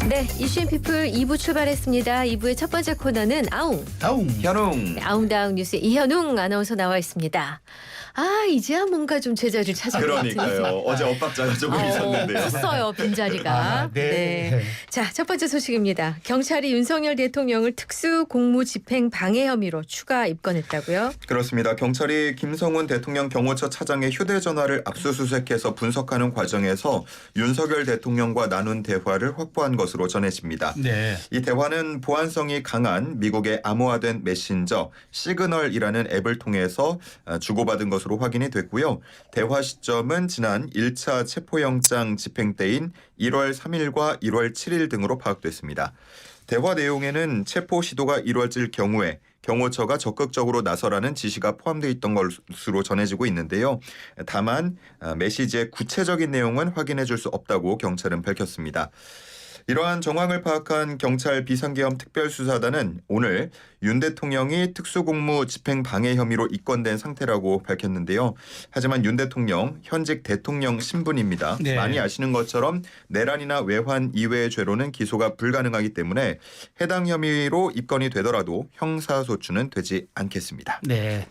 네, 이슈앤피플 2부 출발했습니다. 2부의 첫 번째 코너는 아웅. 현웅. 네, 아웅다웅 뉴스의 이현웅 아나운서 나와 있습니다. 아, 이제야 뭔가 좀 제자리를 찾은 것 같은 그러니까요. 어제 엇박자가 조금 있었는데요. 컸어요, 빈자리가. 네. 자, 첫 번째 소식입니다. 경찰이 윤석열 대통령을 특수공무집행 방해 혐의로 추가 입건했다고요? 그렇습니다. 경찰이 김성훈 대통령 경호처 차장의 휴대전화를 압수수색해서 분석하는 과정에서 윤석열 대통령과 나눈 대화를 확보한 것으로 전해집니다. 네. 이 대화는 보안성이 강한 미국의 암호화된 메신저 시그널이라는 앱을 통해서 주고받은 것으로 확인이 됐고요. 대화 시점은 지난 1차 체포영장 집행 때인 1월 3일과 1월 7일 등으로 파악됐습니다. 대화 내용에는 체포 시도가 이루어질 경우에 경호처가 적극적으로 나서라는 지시가 포함되어 있던 것으로 전해지고 있는데요. 다만 메시지의 구체적인 내용은 확인해 줄 수 없다고 경찰은 밝혔습니다. 이러한 정황을 파악한 경찰 비상계엄 특별수사단은 오늘 윤 대통령이 특수공무 집행 방해 혐의로 입건된 상태라고 밝혔는데요. 하지만 윤 대통령 현직 대통령 신분입니다. 네. 많이 아시는 것처럼 내란이나 외환 이외의 죄로는 기소가 불가능하기 때문에 해당 혐의로 입건이 되더라도 형사소추는 되지 않겠습니다. 네.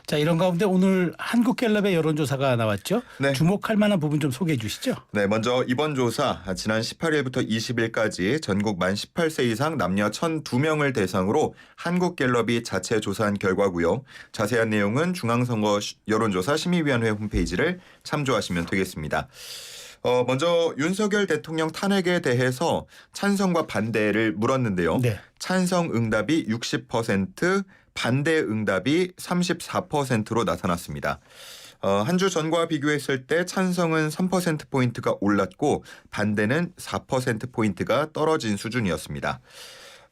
자, 이런 가운데 오늘 한국갤럽의 여론조사가 나왔죠. 네. 주목할 만한 부분 좀 소개해 주시죠. 네, 먼저 이번 조사 지난 18일부터 20일까지 전국 만 18세 이상 남녀 1,002명을 대상으로 한국갤럽이 자체 조사한 결과고요. 자세한 내용은 중앙선거 여론조사 심의위원회 홈페이지를 참조하시면 되겠습니다. 먼저 윤석열 대통령 탄핵에 대해서 찬성과 반대를 물었는데요. 네. 찬성 응답이 60%, 반대 응답이 34%로 나타났습니다. 한 주 전과 비교했을 때 찬성은 3%포인트가 올랐고 반대는 4%포인트가 떨어진 수준이었습니다.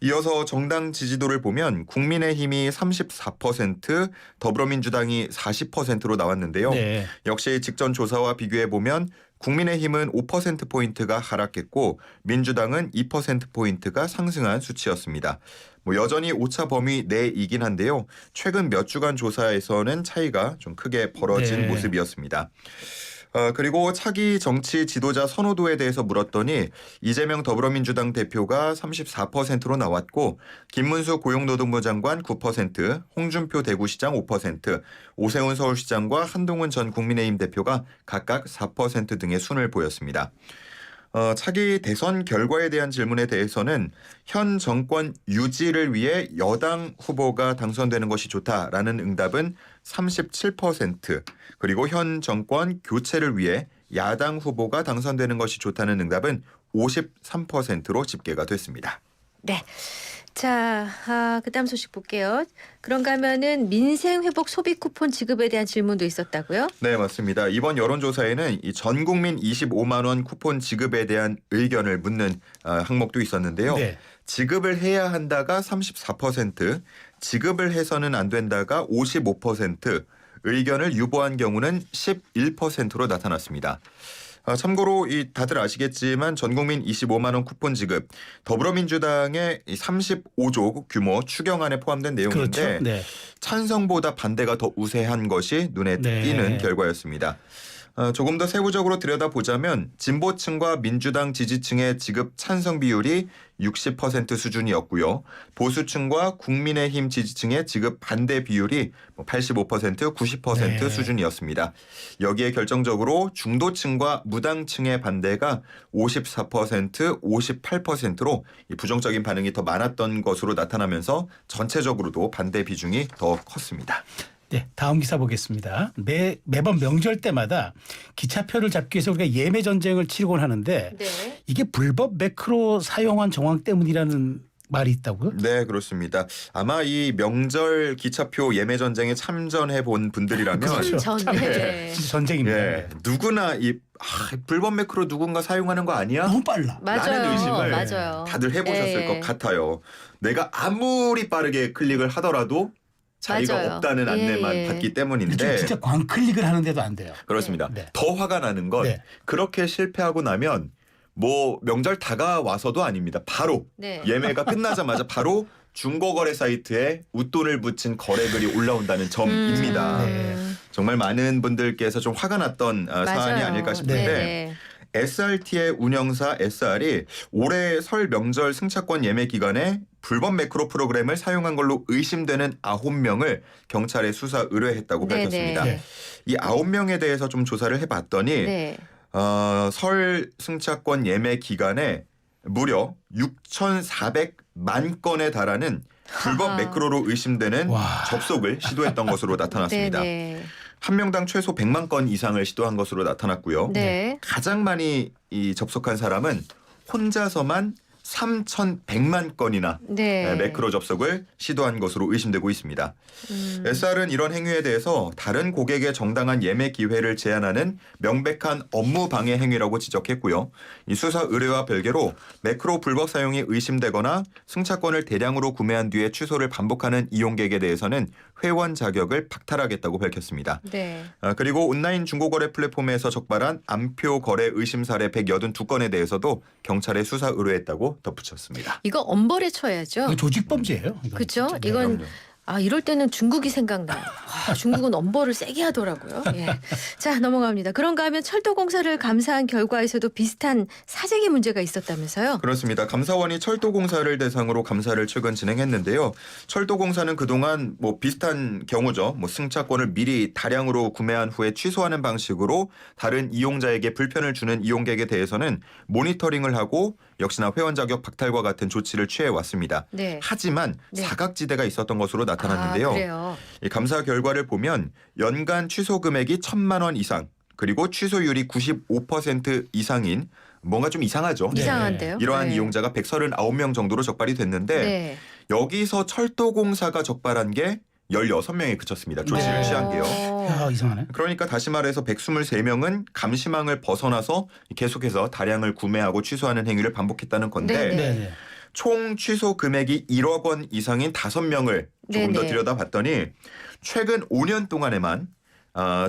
이어서 정당 지지도를 보면 국민의힘이 34%, 더불어민주당이 40%로 나왔는데요. 네. 역시 직전 조사와 비교해보면 국민의힘은 5%포인트가 하락했고 민주당은 2%포인트가 상승한 수치였습니다. 여전히 오차 범위 내이긴 한데요. 최근 몇 주간 조사에서는 차이가 좀 크게 벌어진 네. 모습이었습니다. 그리고 차기 정치 지도자 선호도에 대해서 물었더니 이재명 더불어민주당 대표가 34%로 나왔고 김문수 고용노동부 장관 9%, 홍준표 대구시장 5%, 오세훈 서울시장과 한동훈 전 국민의힘 대표가 각각 4% 등의 순을 보였습니다. 차기 대선 결과에 대한 질문에 대해서는 현 정권 유지를 위해 여당 후보가 당선되는 것이 좋다라는 응답은 37%, 그리고 현 정권 교체를 위해 야당 후보가 당선되는 것이 좋다는 응답은 53%로 집계가 됐습니다. 네. 자, 그다음 소식 볼게요. 그런가 하면은 민생회복 소비 쿠폰 지급에 대한 질문도 있었다고요? 네, 맞습니다. 이번 여론조사에는 이 전 국민 25만 원 쿠폰 지급에 대한 의견을 묻는 항목도 있었는데요. 네. 지급을 해야 한다가 34%, 지급을 해서는 안 된다가 55%, 의견을 유보한 경우는 11%로 나타났습니다. 참고로 다들 아시겠지만 전국민 25만 원 쿠폰 지급, 더불어민주당의 35조 규모 추경안에 포함된 내용인데 그렇죠. 네. 찬성보다 반대가 더 우세한 것이 눈에 띄는 네. 결과였습니다. 조금 더 세부적으로 들여다보자면 진보층과 민주당 지지층의 지급 찬성 비율이 60% 수준이었고요. 보수층과 국민의힘 지지층의 지급 반대 비율이 85%, 90% 네. 수준이었습니다. 여기에 결정적으로 중도층과 무당층의 반대가 54%, 58%로 부정적인 반응이 더 많았던 것으로 나타나면서 전체적으로도 반대 비중이 더 컸습니다. 네, 다음 기사 보겠습니다. 매번 명절 때마다 기차표를 잡기 위해서 우리가 예매 전쟁을 치르곤 하는데 네. 이게 불법 매크로 사용한 정황 때문이라는 말이 있다고요? 네, 그렇습니다. 아마 이 명절 기차표 예매 전쟁에 참전해 본 분들이라면 그렇죠. 네. 진짜 전쟁입니다. 예, 누구나 불법 매크로 누군가 사용하는 거 아니야? 너무 빨라. 맞아요. 라는 의심을 맞아요. 다들 해보셨을 네. 것 같아요. 내가 아무리 빠르게 클릭을 하더라도 자리가 맞아요. 없다는 안내만 예. 받기 요즘 때문인데 진짜 광클릭을 하는데도 안 돼요. 그렇습니다. 네. 더 화가 나는 건 네. 그렇게 실패하고 나면 명절 다가와서도 아닙니다. 바로 네. 예매가 끝나자마자 바로 중고거래 사이트에 웃돈을 붙인 거래글이 올라온다는 점입니다. 네. 정말 많은 분들께서 좀 화가 났던 사안이 아닐까 싶은데 네. SRT의 운영사 SR이 올해 설 명절 승차권 예매 기간에 불법 매크로 프로그램을 사용한 걸로 의심되는 9명을 경찰에 수사 의뢰했다고 네네. 밝혔습니다. 네. 이 9명에 대해서 좀 조사를 해봤더니 네. 설 승차권 예매 기간에 무려 6,400만 건에 달하는 불법 하하. 매크로로 의심되는 와. 접속을 시도했던 것으로 나타났습니다. 네네. 한 명당 최소 100만 건 이상을 시도한 것으로 나타났고요. 네. 가장 많이 이 접속한 사람은 혼자서만 3,100만 건이나 네. 매크로 접속을 시도한 것으로 의심되고 있습니다. SR은 이런 행위에 대해서 다른 고객의 정당한 예매 기회를 제한하는 명백한 업무 방해 행위라고 지적했고요. 이 수사 의뢰와 별개로 매크로 불법 사용이 의심되거나 승차권을 대량으로 구매한 뒤에 취소를 반복하는 이용객에 대해서는 회원 자격을 박탈하겠다고 밝혔습니다. 네. 그리고 온라인 중고거래 플랫폼에서 적발한 암표 거래 의심 사례 182건에 대해서도 경찰에 수사 의뢰했다고 덧붙였습니다. 이거 엄벌에 쳐야죠. 이거 조직 범죄예요. 이건 그렇죠? 진짜. 네. 이건 그럼요. 이럴 때는 중국이 생각나요. 중국은 엄벌을 세게 하더라고요. 예. 자, 넘어갑니다. 그런가 하면 철도공사를 감사한 결과에서도 비슷한 사재기 문제가 있었다면서요? 그렇습니다. 감사원이 철도공사를 대상으로 감사를 최근 진행했는데요. 철도공사는 그동안 뭐 비슷한 경우죠. 뭐 승차권을 미리 다량으로 구매한 후에 취소하는 방식으로 다른 이용자에게 불편을 주는 이용객에 대해서는 모니터링을 하고 역시나 회원 자격 박탈과 같은 조치를 취해 왔습니다. 네. 하지만 네. 사각지대가 있었던 것으로 나타났는데요. 그래요. 이 감사 결과를 보면 연간 취소 금액이 1,000만 원 이상 그리고 취소율이 95% 이상인 뭔가 좀 이상하죠. 네. 이상한데요. 이러한 네. 이용자가 139명 정도로 적발이 됐는데 네. 여기서 철도공사가 적발한 게 16명에 그쳤습니다. 조치를 네. 취한 게요. 야, 이상하네. 그러니까 다시 말해서 123명은 감시망을 벗어나서 계속해서 다량을 구매하고 취소하는 행위를 반복했다는 건데 네네. 네, 네. 총 취소 금액이 1억 원 이상인 5명을 조금 더 네네. 들여다봤더니 최근 5년 동안에만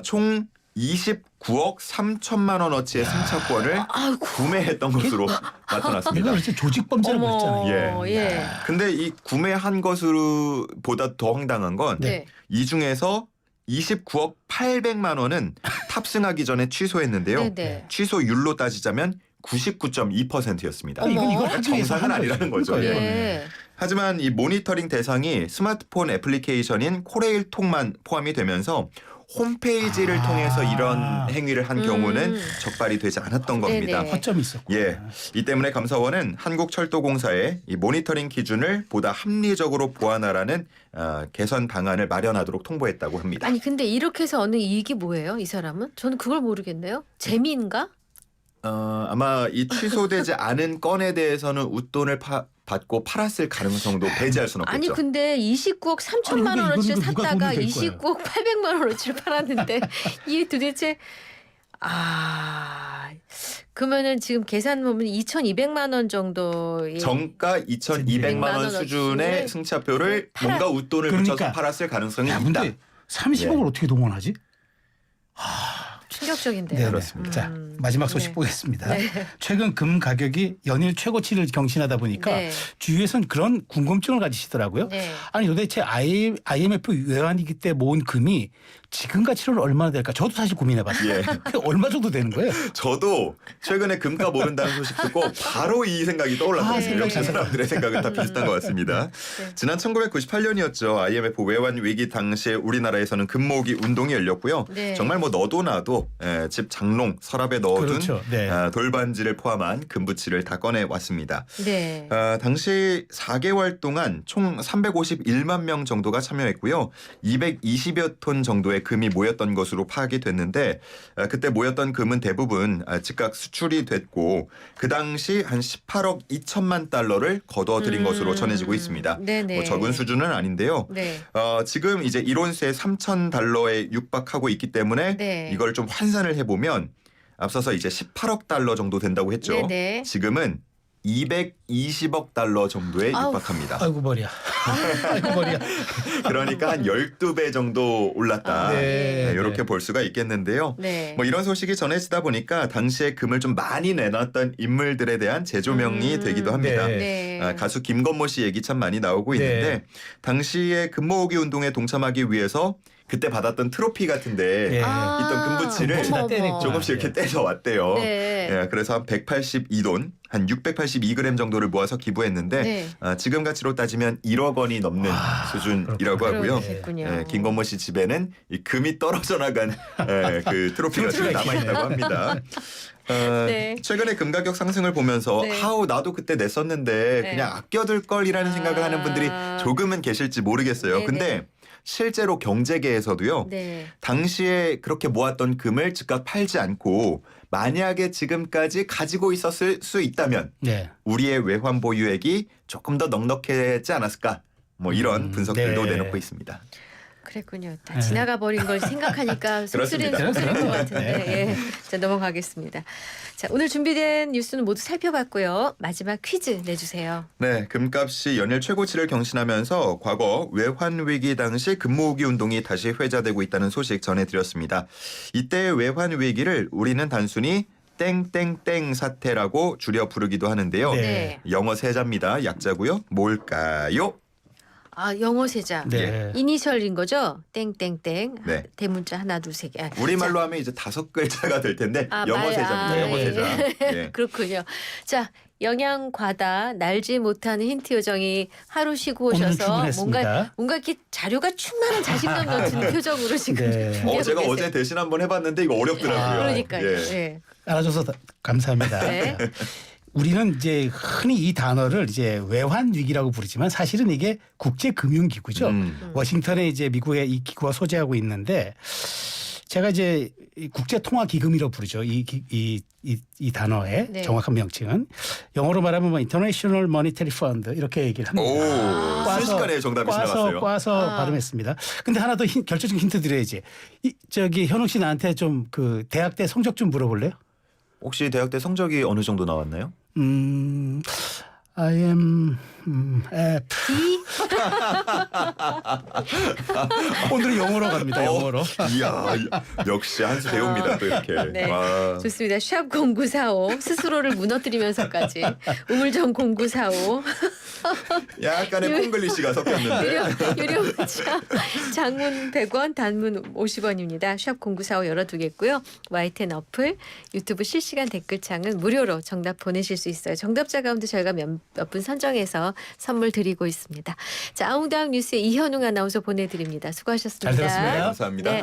총 29억 3천만 원어치의 승차권을 아이고. 구매했던 것으로 내가 나타났습니다. 그래서 조직 범죄라고 그랬잖아요. 예. 근데 이 구매한 것으로 보다 더 황당한 건 네. 이 중에서 29억 800만 원은 탑승하기 전에 취소했는데요. 네네. 취소율로 따지자면 99.2%였습니다. 이건 어머. 이걸 하기 위해서 정상은 한 거죠. 아니라는 거죠. 그러니까요. 예. 하지만 이 모니터링 대상이 스마트폰 애플리케이션인 코레일톡만 포함이 되면서 홈페이지를 통해서 이런 행위를 한 경우는 적발이 되지 않았던 겁니다. 네네. 허점이 있었고. 예, 이 때문에 감사원은 한국철도공사의 이 모니터링 기준을 보다 합리적으로 보완하라는 개선 방안을 마련하도록 통보했다고 합니다. 아니 근데 이렇게 해서 얻는 이익이 뭐예요? 이 사람은? 저는 그걸 모르겠네요. 재미인가? 아마 이 취소되지 않은 건에 대해서는 웃돈을 받고 팔았을 가능성도 배제할 수는 없겠죠. 아니 근데 29억 3천만 아니, 원어치를 이건 누가 샀다가 돈을 낼 29억 800만 원어치를 팔았는데 이게 도대체 그러면은 지금 계산 보면 2,200만 원 정도의 정가 2,200만 원 수준의 승차표를 뭔가 웃돈을 그러니까. 붙여서 팔았을 가능성이 야, 있다. 근데 30억을 어떻게 동원하지? 충격적인데요. 네, 그렇습니다. 자, 마지막 소식 네. 보겠습니다. 네. 최근 금 가격이 연일 최고치를 경신하다 보니까 네. 주위에선 그런 궁금증을 가지시더라고요. 네. 아니 도대체 IMF 외환위기 때 모은 금이 지금 가치로는 얼마나 될까? 저도 사실 고민해봤어요. 예. 그게 얼마 정도 되는 거예요? 저도 최근에 금값 오른다는 소식 듣고 바로 이 생각이 떠올랐거든요. 생각 역시 잘했어요. 사람들의 생각은 다 비슷한 것 같습니다. 네. 지난 1998년이었죠. IMF 외환 위기 당시에 우리나라에서는 금 모으기 운동이 열렸고요. 네. 정말 뭐 너도 나도 집 장롱 서랍에 넣어둔 그렇죠. 네. 돌반지를 포함한 금부치를 다 꺼내 왔습니다. 네. 당시 4개월 동안 총 351만 명 정도가 참여했고요. 220여 톤 정도의 금이 모였던 것으로 파악이 됐는데 그때 모였던 금은 대부분 즉각 수출이 됐고 그 당시 한 18억 2천만 달러를 거둬들인 것으로 전해지고 있습니다. 네네. 뭐 적은 수준은 아닌데요. 네. 지금 이제 1온스에 3천 달러에 육박하고 있기 때문에 네. 이걸 좀 환산을 해보면 앞서서 이제 18억 달러 정도 된다고 했죠. 네네. 지금은 220억 달러 정도에 아우. 육박합니다. 아이고 머리야. 아이고 머리야. 그러니까 한 12배 정도 올랐다. 네, 이렇게 네. 볼 수가 있겠는데요. 네. 뭐 이런 소식이 전해지다 보니까 당시에 금을 좀 많이 내놨던 인물들에 대한 재조명이 되기도 합니다. 네. 네. 가수 김건모 씨 얘기 참 많이 나오고 네. 있는데 당시에 금 모으기 운동에 동참하기 위해서 그때 받았던 트로피 같은데 예. 있던 금붙이를 금붙이 다 떼내고. 조금씩 이렇게 떼서 왔대요. 네. 예, 그래서 한 182돈, 한 682g 정도를 모아서 기부했는데 네. 지금 가치로 따지면 1억 원이 넘는 수준이라고 하고요. 그렇겠군요. 예, 김건모 씨 집에는 이 금이 떨어져 나간 그 트로피가 지금 남아 있다고 합니다. 네. 최근에 금 가격 상승을 보면서 네. 나도 그때 냈었는데 네. 그냥 아껴둘 걸이라는 생각을 하는 분들이 조금은 계실지 모르겠어요. 네네. 근데 실제로 경제계에서도요. 네. 당시에 그렇게 모았던 금을 즉각 팔지 않고 만약에 지금까지 가지고 있었을 수 있다면 네. 우리의 외환 보유액이 조금 더 넉넉했지 않았을까? 뭐 이런 분석들도 네. 내놓고 있습니다. 그랬군요. 다 네. 지나가 버린 걸 생각하니까 속쓰리는 그렇습니다. 속쓰린 것 네. 같은데. 예. 자, 넘어가겠습니다. 자, 오늘 준비된 뉴스는 모두 살펴봤고요. 마지막 퀴즈 내주세요. 네, 금값이 연일 최고치를 경신하면서 과거 외환 위기 당시 금 모으기 운동이 다시 회자되고 있다는 소식 전해드렸습니다. 이때의 외환 위기를 우리는 단순히 땡땡땡 사태라고 줄여 부르기도 하는데요. 네. 네. 영어 세자입니다. 약자고요. 뭘까요? 영어 세자. 네. 이니셜인 거죠? 땡땡땡. 네. 대문자 하나 둘 세 개. 우리말로 하면 이제 5글자가 될 텐데 영어 세자입니다. 네. 영어 세자. 예. 그렇군요. 자, 영양 과다 날지 못하는 힌트 요정이 하루 쉬고 오늘 오셔서 출근했습니다. 뭔가 이렇게 자료가 충만한 자신감 넘치는 표정으로 지금 네. 준비하고 제가 계세요. 어제 대신 한번 해봤는데 이거 어렵더라고요. 그러니까요. 예. 예. 알아줘서 감사합니다. 네. 우리는 이제 흔히 이 단어를 이제 외환 위기라고 부르지만 사실은 이게 국제 금융 기구죠. 워싱턴에 이제 미국의 이 기구가 소재하고 있는데 제가 이제 국제 통화 기금이라고 부르죠. 이 단어의 네. 정확한 명칭은 영어로 말하면 뭐 International Monetary Fund 이렇게 얘기를 합니다. 오, 순식간에 정답이 지나갔어요. 꽈서 발음했습니다. 근데 하나 더 결정적인 힌트 드려야지. 저기 현욱 씨 나한테 좀 그 대학 때 성적 좀 물어볼래요? 혹시 대학 때 성적이 어느 정도 나왔나요? I am F. 오늘은 영어로 갑니다. 영어로. 이야, 역시 한 수 배웁니다. 또 이렇게. 네. 와. 좋습니다. 샵 0945 스스로를 무너뜨리면서까지 우물정 0945 약간의 콩글리시가 섞였는데. 유료 문자 장문 100원 단문 50원입니다. 샵 0945 열어두겠고요. YTN 어플 유튜브 실시간 댓글창은 무료로 정답 보내실 수 있어요. 정답자 가운데 저희가 몇 분 선정해서 선물 드리고 있습니다. 자, 아웅다웅 뉴스의 이현웅 아나운서 보내드립니다. 수고하셨습니다. 잘 들었습니다. 감사합니다. 네,